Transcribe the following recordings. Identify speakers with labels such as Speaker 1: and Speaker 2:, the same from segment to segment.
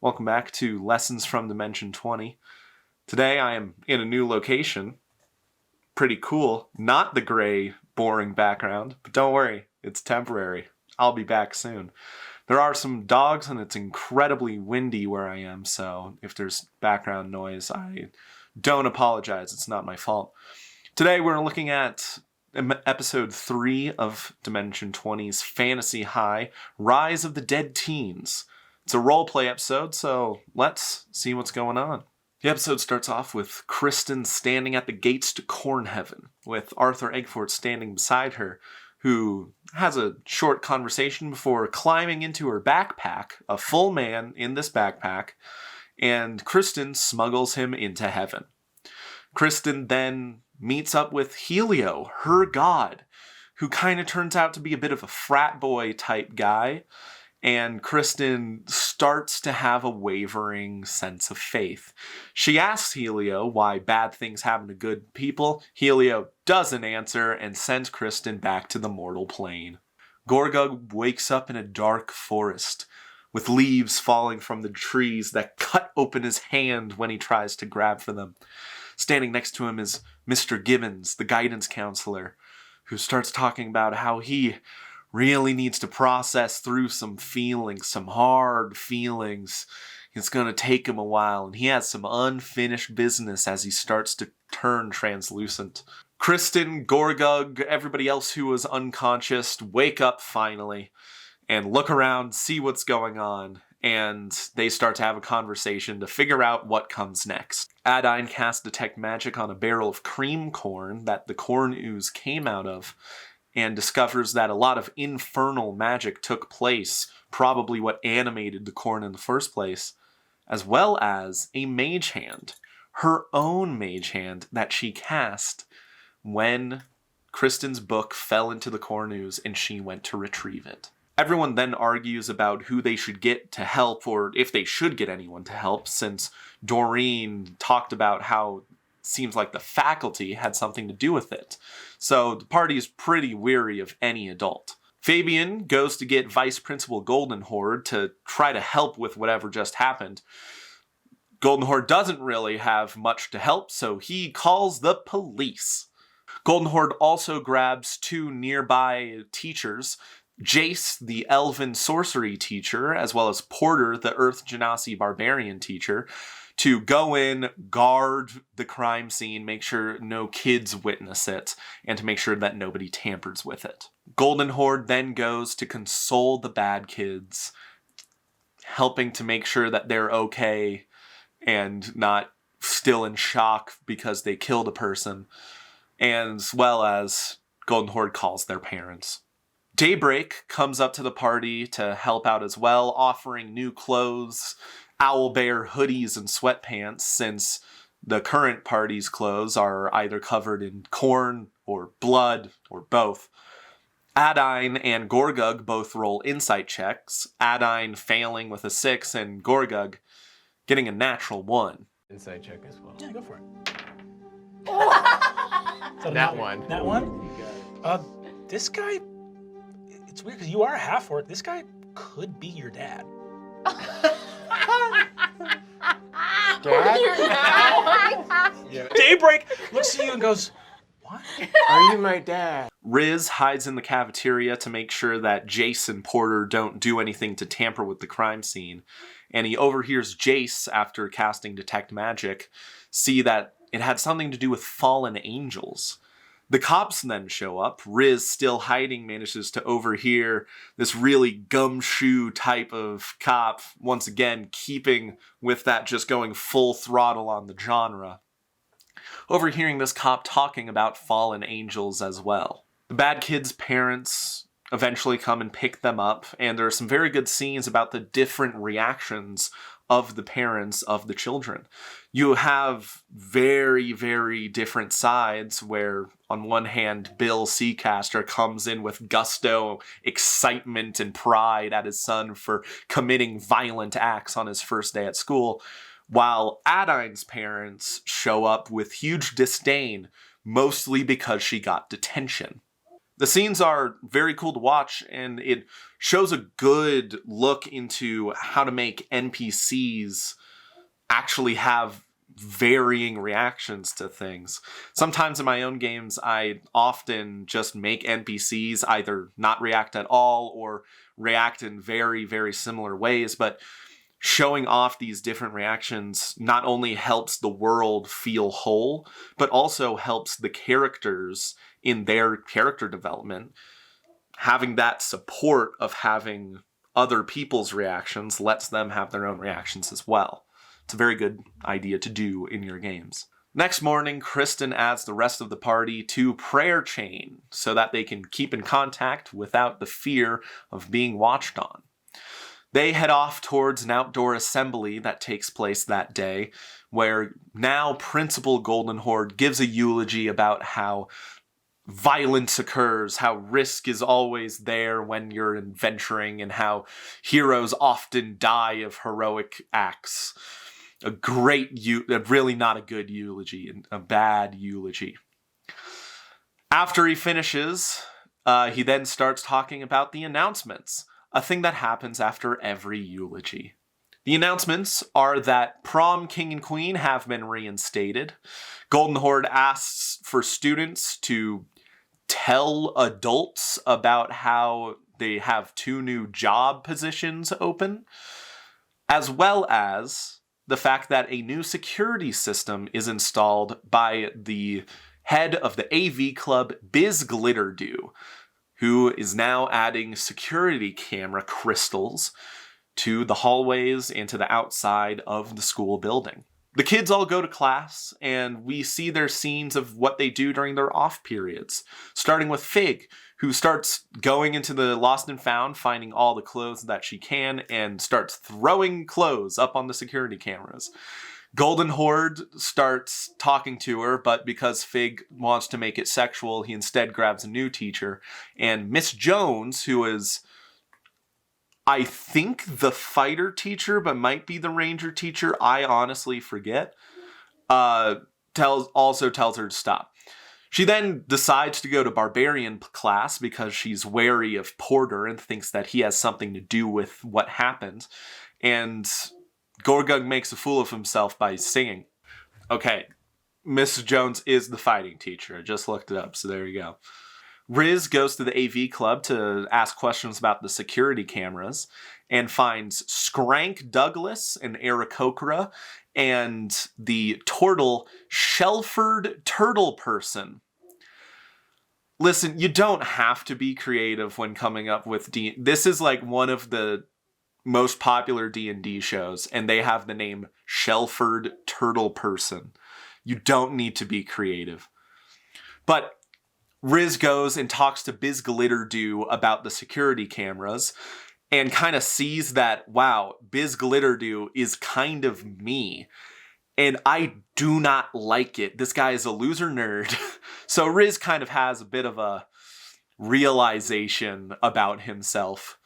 Speaker 1: Welcome back to Lessons from Dimension 20. Today I am in a new location. Pretty cool. Not the gray, boring background, but don't worry, it's temporary. I'll be back soon. There are some dogs and it's incredibly windy where I am, so if there's background noise, I don't apologize. It's not my fault. Today we're looking at episode 3 of Dimension 20's Fantasy High, Rise of the Dead Teens. It's a roleplay episode, so let's see what's going on. The episode starts off with Kristen standing at the gates to Cornheaven, with Arthur Eggfort standing beside her, who has a short conversation before climbing into her backpack, a full man in this backpack, and Kristen smuggles him into heaven. Kristen then meets up with Helio, her god, who kind of turns out to be a bit of a frat boy type guy, and Kristen starts to have a wavering sense of faith. She asks Helio why bad things happen to good people. Helio doesn't answer and sends Kristen back to the mortal plane. Gorgug wakes up in a dark forest, with leaves falling from the trees that cut open his hand when he tries to grab for them. Standing next to him is Mr. Gibbons, the guidance counselor, who starts talking about how he really needs to process through some feelings, some hard feelings. It's going to take him a while, and he has some unfinished business as he starts to turn translucent. Kristen, Gorgug, everybody else who was unconscious wake up finally and look around, see what's going on, and they start to have a conversation to figure out what comes next. Adine casts Detect Magic on a barrel of cream corn that the corn ooze came out of, and discovers that a lot of infernal magic took place, probably what animated the corn in the first place, as well as a mage hand, her own mage hand that she cast when Kristen's book fell into the corn ooze and she went to retrieve it. Everyone then argues about who they should get to help, or if they should get anyone to help, since Doreen talked about how seems like the faculty had something to do with it. So the party is pretty weary of any adult. Fabian goes to get Vice Principal Goldenhorde to try to help with whatever just happened. Goldenhorde doesn't really have much to help, so he calls the police. Goldenhorde also grabs 2 nearby teachers, Jace, the elven sorcery teacher, as well as Porter, the Earth Genasi barbarian teacher, to go in, guard the crime scene, make sure no kids witness it, and to make sure that nobody tampers with it. Goldenhorde then goes to console the bad kids, helping to make sure that they're okay and not still in shock because they killed a person, as well as Goldenhorde calls their parents. Daybreak comes up to the party to help out as well, offering new clothes, owlbear hoodies and sweatpants, since the current party's clothes are either covered in corn or blood or both. Adine and Gorgug both roll insight checks, Adine failing with a 6 and Gorgug getting a natural 1.
Speaker 2: Insight check as well.
Speaker 3: Yeah, go for it.
Speaker 2: That one.
Speaker 3: That one? This guy, it's weird because you are a half-orc. This guy could be your dad.
Speaker 2: Dad? Yeah.
Speaker 3: Daybreak looks at you and goes, what?
Speaker 2: Are you my dad?
Speaker 1: Riz hides in the cafeteria to make sure that Jace and Porter don't do anything to tamper with the crime scene, and he overhears Jace, after casting Detect Magic, see that it had something to do with fallen angels. The cops then show up. Riz, still hiding, manages to overhear this really gumshoe type of cop, once again keeping with that just going full throttle on the genre. Overhearing this cop talking about fallen angels as well. The bad kids' parents eventually come and pick them up, and there are some very good scenes about the different reactions of the parents of the children. You have very, very different sides where, on one hand, Bill Seacaster comes in with gusto, excitement, and pride at his son for committing violent acts on his first day at school, while Adine's parents show up with huge disdain, mostly because she got detention. The scenes are very cool to watch, and it shows a good look into how to make NPCs actually have varying reactions to things. Sometimes in my own games, I often just make NPCs either not react at all or react in very, very similar ways, but showing off these different reactions not only helps the world feel whole, but also helps the characters in their character development. Having that support of having other people's reactions lets them have their own reactions as well. It's a very good idea to do in your games. Next morning, Kristen adds the rest of the party to Prayer Chain so that they can keep in contact without the fear of being watched on. They head off towards an outdoor assembly that takes place that day, where now Principal Golden Horde gives a eulogy about how violence occurs, how risk is always there when you're adventuring, and how heroes often die of heroic acts. Really not a good eulogy, a bad eulogy. After he finishes, he then starts talking about the announcements, a thing that happens after every eulogy. The announcements are that Prom King and Queen have been reinstated. Golden Horde asks for students to tell adults about how they have 2 new job positions open, as well as the fact that a new security system is installed by the head of the AV club, Biz Glitterdoo, who is now adding security camera crystals to the hallways and to the outside of the school building. The kids all go to class, and we see their scenes of what they do during their off periods, starting with Fig, who starts going into the Lost and Found, finding all the clothes that she can, and starts throwing clothes up on the security cameras. Golden Horde starts talking to her, but because Fig wants to make it sexual, he instead grabs a new teacher. And Miss Jones, who is, I think, the fighter teacher, but might be the ranger teacher, I honestly forget, also tells her to stop. She then decides to go to Barbarian class because she's wary of Porter and thinks that he has something to do with what happened. And Gorgug makes a fool of himself by singing. Okay, Miss Jones is the fighting teacher. I just looked it up, so there you go. Riz goes to the AV club to ask questions about the security cameras and finds Skrank Douglas and Aarakocra and the turtle Shelford Turtle Person. Listen, you don't have to be creative when coming up with This is like one of the most popular D&D shows, and they have the name Shelford Turtle Person. You don't need to be creative. But Riz goes and talks to Biz Glitterdoo about the security cameras and kind of sees that, wow, Biz Glitterdoo is kind of me. And I do not like it. This guy is a loser nerd. So Riz kind of has a bit of a realization about himself.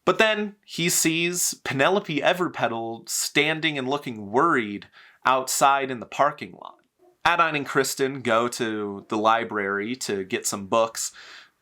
Speaker 1: But then he sees Penelope Everpetal standing and looking worried outside in the parking lot. Adine and Kristen go to the library to get some books.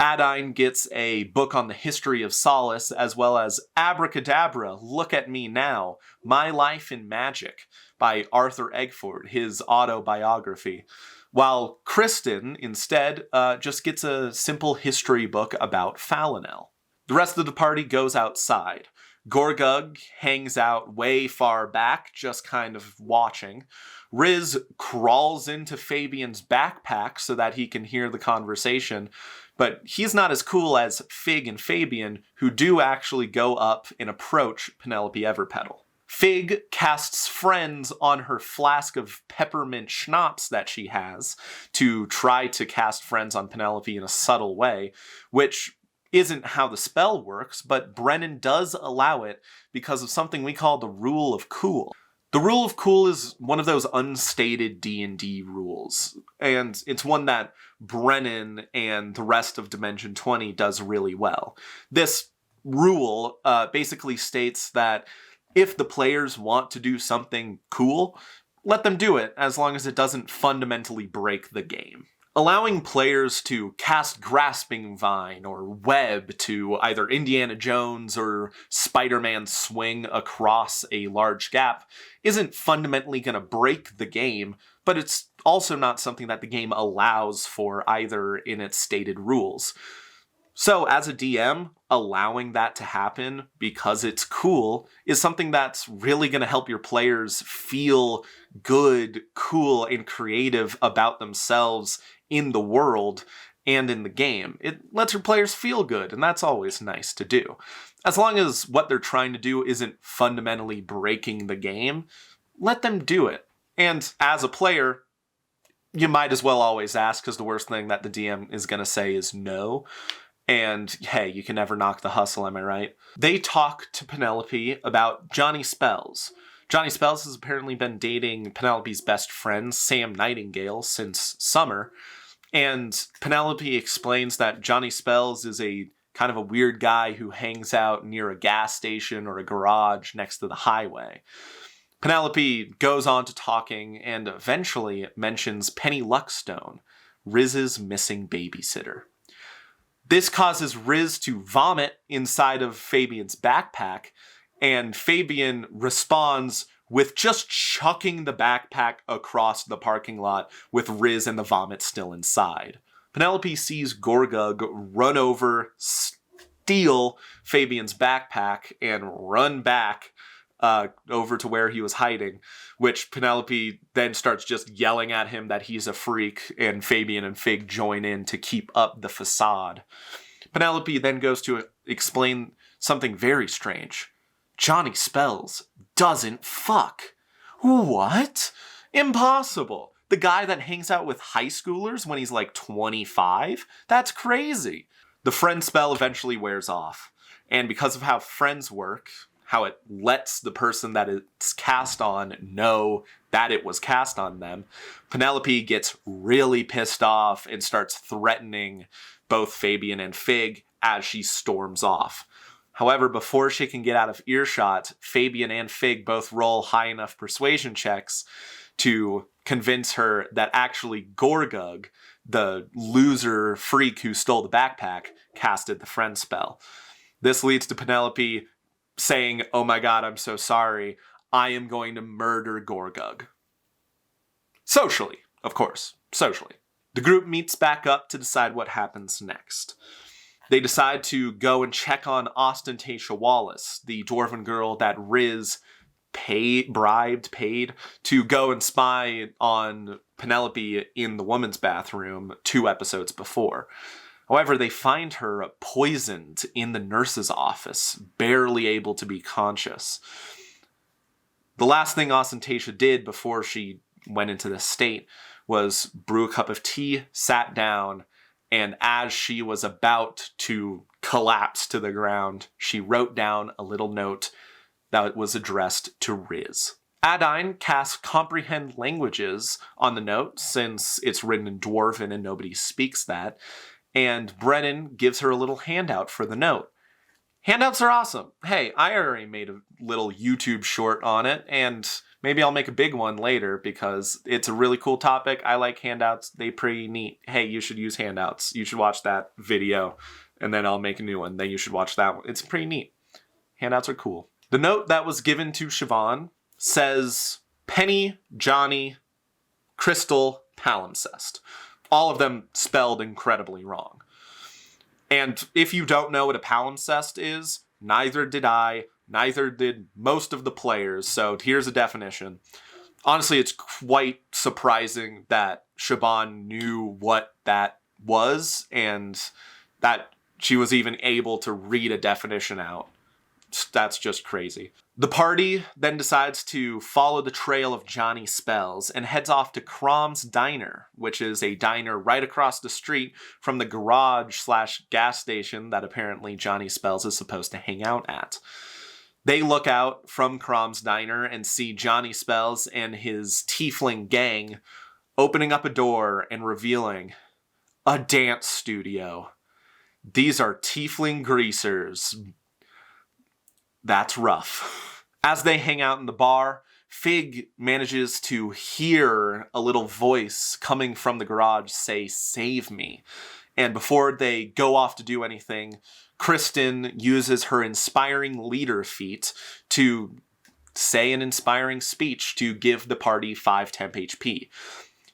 Speaker 1: Adine gets a book on the history of Solace, as well as Abracadabra, Look at Me Now, My Life in Magic by Arthur Eggford, his autobiography. While Kristen, instead, just gets a simple history book about Falinel. The rest of the party goes outside. Gorgug hangs out way far back, just kind of watching. Riz crawls into Fabian's backpack so that he can hear the conversation, but he's not as cool as Fig and Fabian, who do actually go up and approach Penelope Everpetal. Fig casts friends on her flask of peppermint schnapps that she has to try to cast friends on Penelope in a subtle way, which isn't how the spell works, but Brennan does allow it because of something we call the Rule of Cool. The Rule of Cool is one of those unstated D&D rules, and it's one that Brennan and the rest of Dimension 20 does really well. This rule basically states that if the players want to do something cool, let them do it, as long as it doesn't fundamentally break the game. allowing players to cast Grasping Vine or Web to either Indiana Jones or Spider-Man swing across a large gap isn't fundamentally going to break the game, but it's also not something that the game allows for either in its stated rules. So as a DM, allowing that to happen because it's cool is something that's really going to help your players feel good, cool, and creative about themselves in the world and in the game. It lets your players feel good, and that's always nice to do. As long as what they're trying to do isn't fundamentally breaking the game, let them do it. And as a player, you might as well always ask, because the worst thing that the DM is going to say is no. And hey, you can never knock the hustle, am I right? They talk to Penelope about Johnny Spells. Johnny Spells has apparently been dating Penelope's best friend, Sam Nightingale, since summer. And Penelope explains that Johnny Spells is a kind of a weird guy who hangs out near a gas station or a garage next to the highway. Penelope goes on to talking and eventually mentions Penny Luckstone, Riz's missing babysitter. This causes Riz to vomit inside of Fabian's backpack, and Fabian responds with just chucking the backpack across the parking lot with Riz and the vomit still inside. Penelope sees Gorgug run over, steal Fabian's backpack, and run back over to where he was hiding, which Penelope then starts just yelling at him that he's a freak, and Fabian and Fig join in to keep up the facade. Penelope then goes to explain something very strange. Johnny Spells doesn't fuck. What? Impossible. The guy that hangs out with high schoolers when he's like 25? That's crazy. The friend spell eventually wears off, and because of how friends work, how it lets the person that it's cast on know that it was cast on them, Penelope gets really pissed off and starts threatening both Fabian and Fig as she storms off. However, before she can get out of earshot, Fabian and Fig both roll high enough persuasion checks to convince her that actually Gorgug, the loser freak who stole the backpack, casted the friend spell. This leads to Penelope saying, "Oh my god, I'm so sorry. I am going to murder Gorgug." Socially, of course. Socially. The group meets back up to decide what happens next. They decide to go and check on Ostentatia Wallace, the dwarven girl that Riz paid to go and spy on Penelope in the woman's bathroom 2 episodes before. However, they find her poisoned in the nurse's office, barely able to be conscious. The last thing Ostentatia did before she went into this state was brew a cup of tea, sat down, and as she was about to collapse to the ground, she wrote down a little note that was addressed to Riz. Adine casts Comprehend Languages on the note, since it's written in Dwarven and nobody speaks that, and Brennan gives her a little handout for the note. Handouts are awesome. Hey, I already made a little YouTube short on it, and maybe I'll make a big one later because it's a really cool topic. I like handouts. They're pretty neat. Hey, you should use handouts. You should watch that video, and then I'll make a new one. Then you should watch that one. It's pretty neat. Handouts are cool. The note that was given to Siobhan says Penny, Johnny, Crystal, palimpsest. All of them spelled incredibly wrong. And if you don't know what a palimpsest is, neither did I, neither did most of the players, so here's a definition. Honestly, it's quite surprising that Siobhan knew what that was, and that she was even able to read a definition out. That's just crazy. The party then decides to follow the trail of Johnny Spells and heads off to Crom's Diner, which is a diner right across the street from the garage/gas station that apparently Johnny Spells is supposed to hang out at. They look out from Crom's Diner and see Johnny Spells and his tiefling gang opening up a door and revealing a dance studio. These are tiefling greasers. That's rough. As they hang out in the bar, Fig manages to hear a little voice coming from the garage say, "Save me." And before they go off to do anything, Kristen uses her inspiring leader feat to say an inspiring speech to give the party 5 temp HP.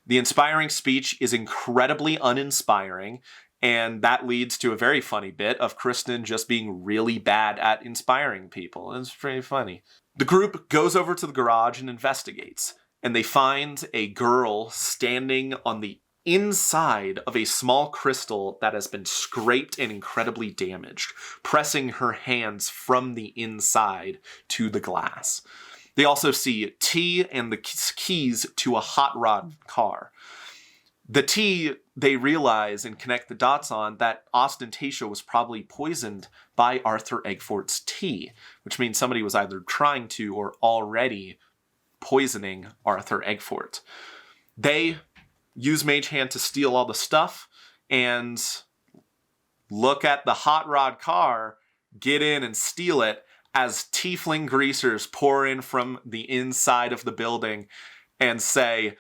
Speaker 1: The inspiring speech is incredibly uninspiring, and that leads to a very funny bit of Kristen just being really bad at inspiring people. It's pretty funny. The group goes over to the garage and investigates, and they find a girl standing on the inside of a small crystal that has been scraped and incredibly damaged, pressing her hands from the inside to the glass. They also see T and the keys to a hot rod car. The T, they realize and connect the dots on that Ostentatio was probably poisoned by Arthur Eggfort's tea, which means somebody was either trying to or already poisoning Arthur Eggfort. They use Mage Hand to steal all the stuff and look at the hot rod car, get in and steal it as tiefling greasers pour in from the inside of the building and say,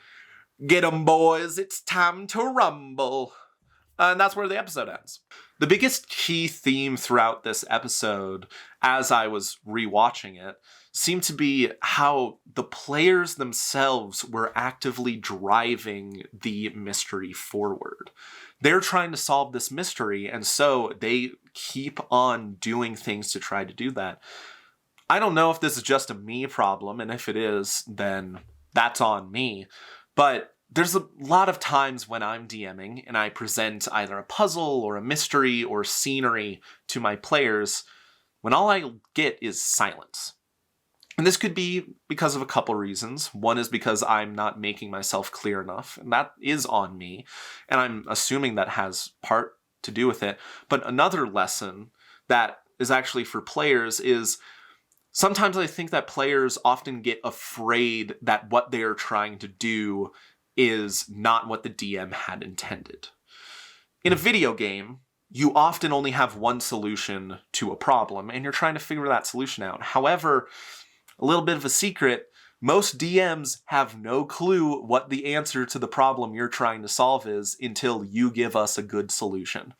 Speaker 1: "Get 'em, boys, it's time to rumble." And that's where the episode ends. The biggest key theme throughout this episode, as I was rewatching it, seemed to be how the players themselves were actively driving the mystery forward. They're trying to solve this mystery, and so they keep on doing things to try to do that. I don't know if this is just a me problem, and if it is, then that's on me. But there's a lot of times when I'm DMing and I present either a puzzle or a mystery or scenery to my players when all I get is silence. And this could be because of a couple reasons. One is because I'm not making myself clear enough, and that is on me, and I'm assuming that has part to do with it. But another lesson that is actually for players is sometimes I think that players often get afraid that what they are trying to do is not what the DM had intended. In a video game, you often only have one solution to a problem, and you're trying to figure that solution out. However, a little bit of a secret, most DMs have no clue what the answer to the problem you're trying to solve is until you give us a good solution.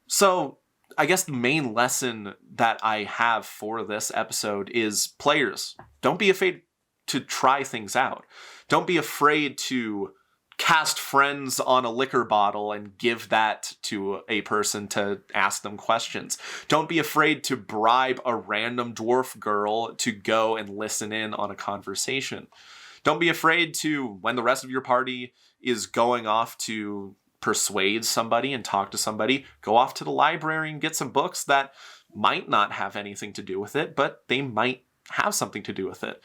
Speaker 1: So, I guess the main lesson that I have for this episode is players, don't be afraid to try things out. Don't be afraid to cast friends on a liquor bottle and give that to a person to ask them questions. Don't be afraid to bribe a random dwarf girl to go and listen in on a conversation. Don't be afraid to, when the rest of your party is going off to persuade somebody and talk to somebody, go off to the library and get some books that might not have anything to do with it, but they might have something to do with it.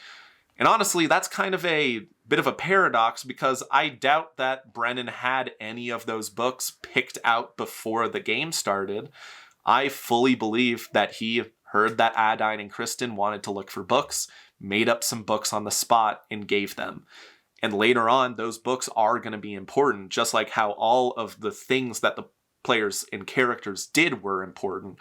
Speaker 1: And honestly, that's kind of a bit of a paradox because I doubt that Brennan had any of those books picked out before the game started. I fully believe that he heard that Adine and Kristen wanted to look for books, made up some books on the spot, and gave them. And later on, those books are going to be important, just like how all of the things that the players and characters did were important.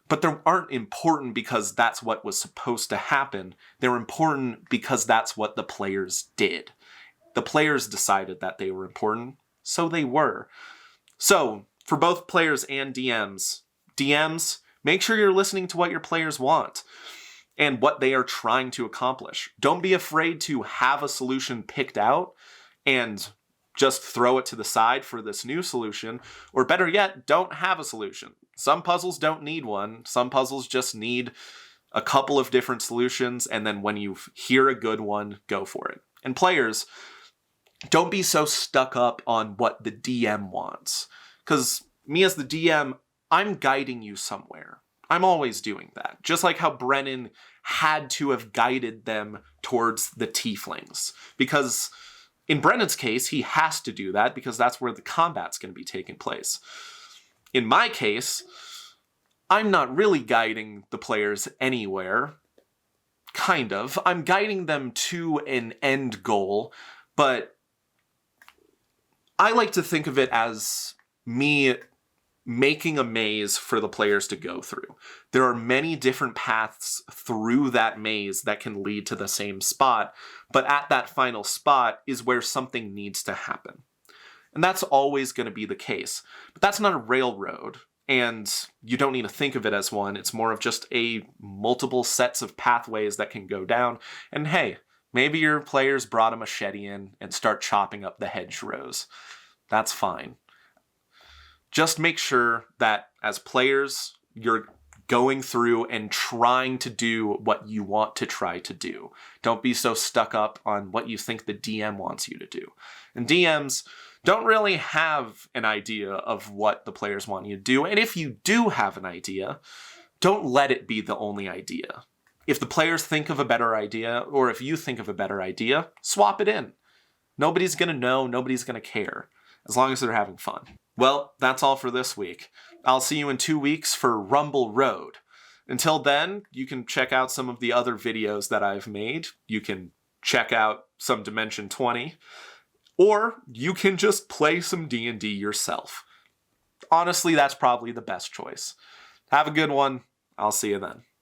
Speaker 1: But they aren't important because that's what was supposed to happen. They're important because that's what the players did. The players decided that they were important, so they were. So, for both players and DMs, make sure you're listening to what your players want and what they are trying to accomplish. Don't be afraid to have a solution picked out and just throw it to the side for this new solution, or better yet, don't have a solution. Some puzzles don't need one. Some puzzles just need a couple of different solutions, and then when you hear a good one, go for it. And players, don't be so stuck up on what the DM wants. Because me as the DM, I'm guiding you somewhere. I'm always doing that. Just like how Brennan had to have guided them towards the tieflings. Because in Brennan's case, he has to do that because that's where the combat's going to be taking place. In my case, I'm not really guiding the players anywhere. Kind of. I'm guiding them to an end goal, but I like to think of it as me making a maze for the players to go through. There are many different paths through that maze that can lead to the same spot, but at that final spot is where something needs to happen. And that's always going to be the case. But that's not a railroad, and you don't need to think of it as one. It's more of just a multiple sets of pathways that can go down. And hey, maybe your players brought a machete in and start chopping up the hedgerows. That's fine. Just make sure that as players, you're going through and trying to do what you want to try to do. Don't be so stuck up on what you think the DM wants you to do. And DMs don't really have an idea of what the players want you to do. And if you do have an idea, don't let it be the only idea. If the players think of a better idea, or if you think of a better idea, swap it in. Nobody's going to know, nobody's going to care, as long as they're having fun. Well, that's all for this week. I'll see you in 2 weeks for Rumble Road. Until then, you can check out some of the other videos that I've made. You can check out some Dimension 20, or you can just play some D&D yourself. Honestly, that's probably the best choice. Have a good one. I'll see you then.